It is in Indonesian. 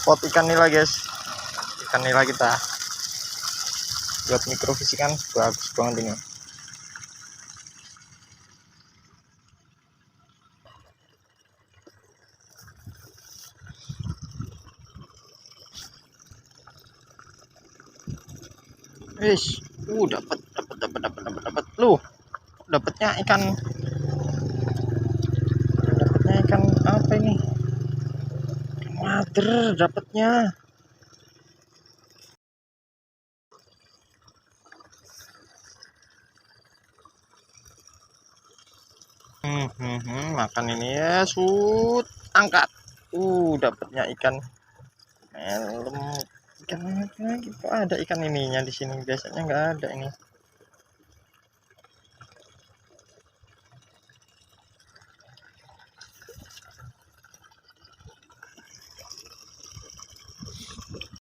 spot ikan nila guys, ikan nila kita buat mikrofishing kan bagus banget ini. Wis, dapat lu. Dapatnya ikan apa ini? Ikan wader dapatnya. Makan ini ya, sud, angkat. Dapatnya ikan melem. Ikan apa lagi? Kok ada ikan ininya di sini? Biasanya nggak ada ini.